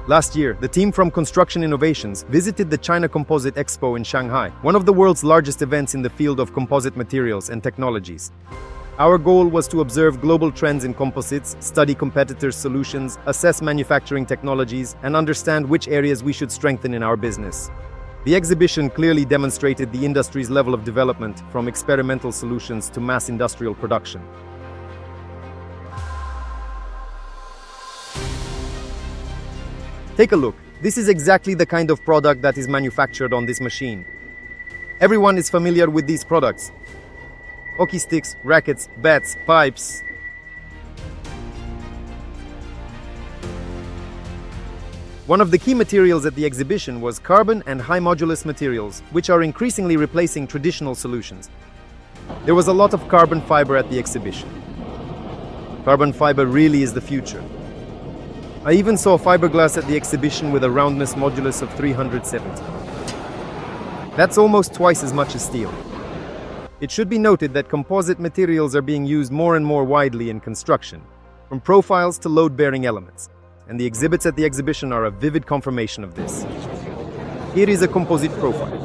Last year, the team from Construction Innovations visited the China Composite Expo in Shanghai, one of the world's largest events in the field of composite materials and technologies. Our goal was to observe global trends in composites, study competitors' solutions, assess manufacturing technologies, and understand which areas we should strengthen in our business. The exhibition clearly demonstrated the industry's level of development, from experimental solutions to mass industrial production. Take a look. This is exactly the kind of product that is manufactured on this machine. Everyone is familiar with these products: hockey sticks, rackets, bats, pipes. One of the key materials at the exhibition was carbon and high modulus materials, which are increasingly replacing traditional solutions. There was a lot of carbon fiber at the exhibition. Carbon fiber really is the future. I even saw fiberglass at the exhibition with a roundness modulus of 370. That's almost twice as much as steel. It should be noted that composite materials are being used more and more widely in construction, from profiles to load-bearing elements, and the exhibits at the exhibition are a vivid confirmation of this. Here is a composite profile.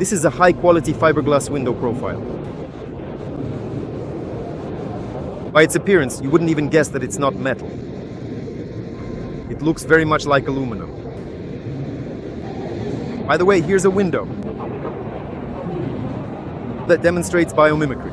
This is a high-quality fiberglass window profile. By its appearance, you wouldn't even guess that it's not metal. It looks very much like aluminum. By the way, here's a window that demonstrates biomimicry.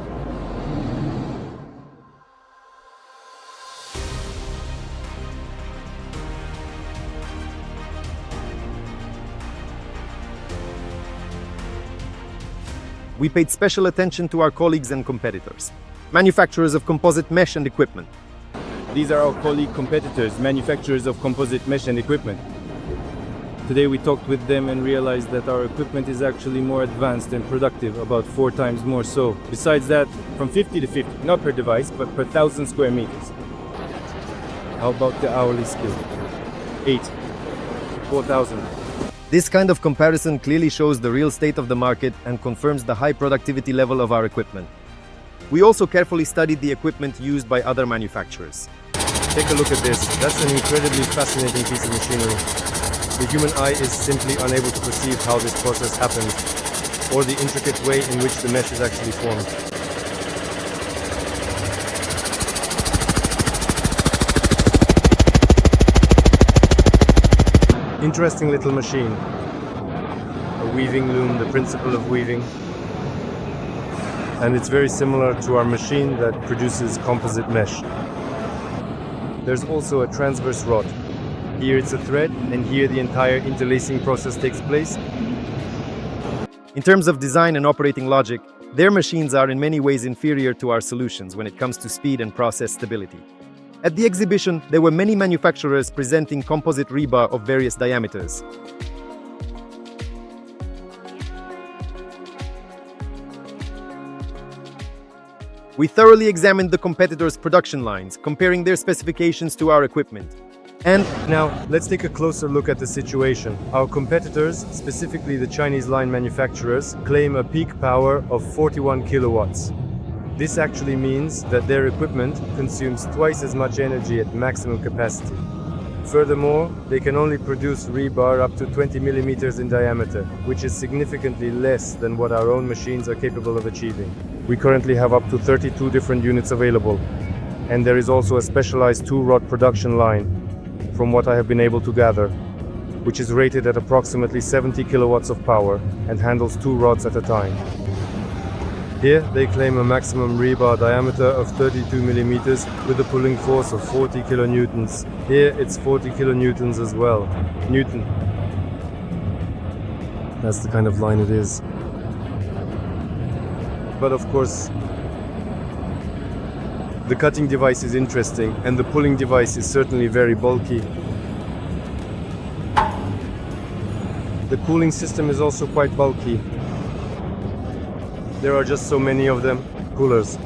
We paid special attention to our colleagues and competitors, manufacturers of composite mesh and equipment. These are our colleague competitors, manufacturers of composite mesh and equipment. Today we talked with them and realized that our equipment is actually more advanced and productive, about 4 times more so. Besides that, from 50 to 50, not per device, but per 1,000 square meters. How about the hourly skill? 8, 4,000. This kind of comparison clearly shows the real state of the market and confirms the high productivity level of our equipment. We also carefully studied the equipment used by other manufacturers. Take a look at this. That's an incredibly fascinating piece of machinery. The human eye is simply unable to perceive how this process happens, or the intricate way in which the mesh is actually formed. Interesting little machine. A weaving loom, the principle of weaving. And it's very similar to our machine that produces composite mesh. There's also a transverse rod. Here it's a thread, and here the entire interlacing process takes place. In terms of design and operating logic, their machines are in many ways inferior to our solutions when it comes to speed and process stability. At the exhibition, there were many manufacturers presenting composite rebar of various diameters. We thoroughly examined the competitors' production lines, comparing their specifications to our equipment. And now, let's take a closer look at the situation. Our competitors, specifically the Chinese line manufacturers, claim a peak power of 41 kilowatts. This actually means that their equipment consumes twice as much energy at maximum capacity. Furthermore, they can only produce rebar up to 20 millimeters in diameter, which is significantly less than what our own machines are capable of achieving. We currently have up to 32 different units available, and there is also a specialized 2-rod production line, from what I have been able to gather, which is rated at approximately 70 kilowatts of power and handles 2 rods at a time. Here they claim a maximum rebar diameter of 32 millimeters with a pulling force of 40 kilonewtons. Here it's 40 kilonewtons as well. Newton. That's the kind of line it is. But of course, the cutting device is interesting, and the pulling device is certainly very bulky. The cooling system is also quite bulky. There are just so many of them. Coolers.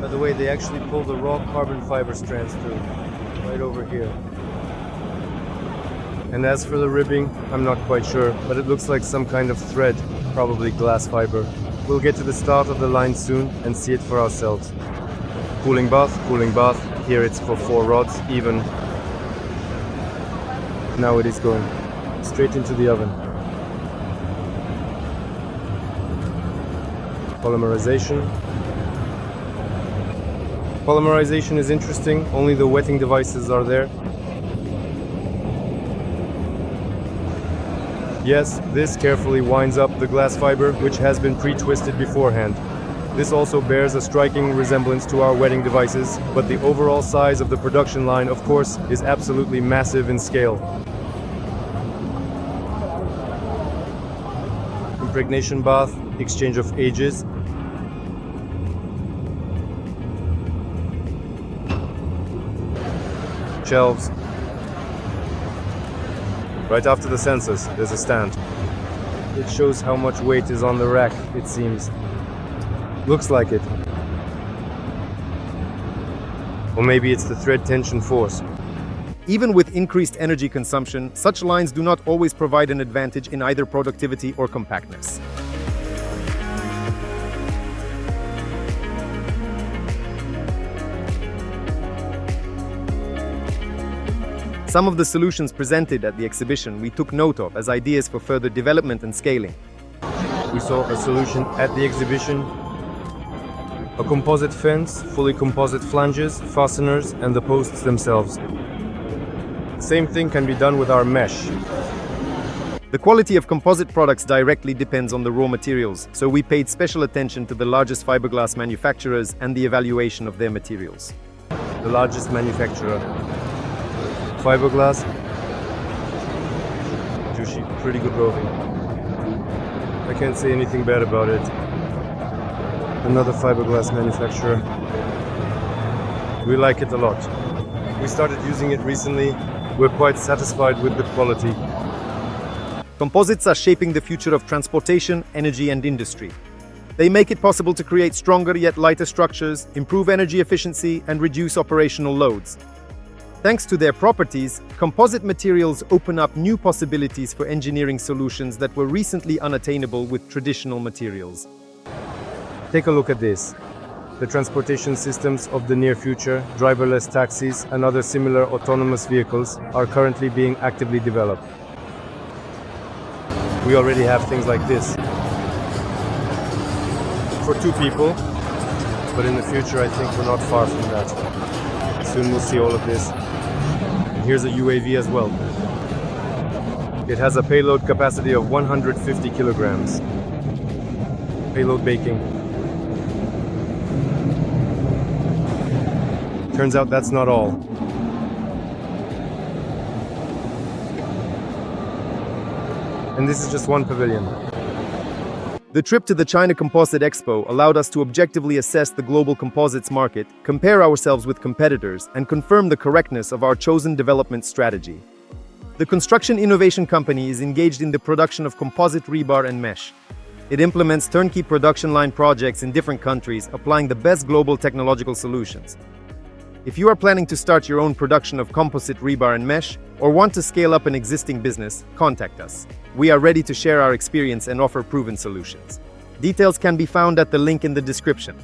By the way, they actually pull the raw carbon fiber strands through, right over here. And as for the ribbing, I'm not quite sure, but it looks like some kind of thread, probably glass fiber. We'll get to the start of the line soon and see it for ourselves. Cooling bath, cooling bath. Here it's for 4 rods, even. Now it is going straight into the oven. Polymerization. Polymerization is interesting, only the wetting devices are there. Yes, this carefully winds up the glass fiber, which has been pre-twisted beforehand. This also bears a striking resemblance to our wetting devices, but the overall size of the production line, of course, is absolutely massive in scale. Impregnation bath, exchange of ages. Shelves. Right after the sensors, there's a stand. It shows how much weight is on the rack, it seems. Looks like it. Or maybe it's the thread tension force. Even with increased energy consumption, such lines do not always provide an advantage in either productivity or compactness. Some of the solutions presented at the exhibition we took note of as ideas for further development and scaling. We saw a solution at the exhibition. A composite fence, fully composite flanges, fasteners, and the posts themselves. The same thing can be done with our mesh. The quality of composite products directly depends on the raw materials, so we paid special attention to the largest fiberglass manufacturers and the evaluation of their materials. The largest manufacturer. Fiberglass. Jushi, pretty good roving. I can't say anything bad about it. Another fiberglass manufacturer. We like it a lot. We started using it recently. We're quite satisfied with the quality. Composites are shaping the future of transportation, energy, and industry. They make it possible to create stronger yet lighter structures, improve energy efficiency, and reduce operational loads. Thanks to their properties, composite materials open up new possibilities for engineering solutions that were recently unattainable with traditional materials. Take a look at this. The transportation systems of the near future, driverless taxis, and other similar autonomous vehicles are currently being actively developed. We already have things like this for 2 people, but in the future I think we're not far from that. Soon we'll see all of this. And here's a UAV as well. It has a payload capacity of 150 kilograms. Payload baking. Turns out that's not all. And this is just one pavilion. The trip to the China Composite Expo allowed us to objectively assess the global composites market, compare ourselves with competitors, and confirm the correctness of our chosen development strategy. The construction innovation company is engaged in the production of composite rebar and mesh. It implements turnkey production line projects in different countries, applying the best global technological solutions. If you are planning to start your own production of composite rebar and mesh, or want to scale up an existing business, contact us. We are ready to share our experience and offer proven solutions. Details can be found at the link in the description.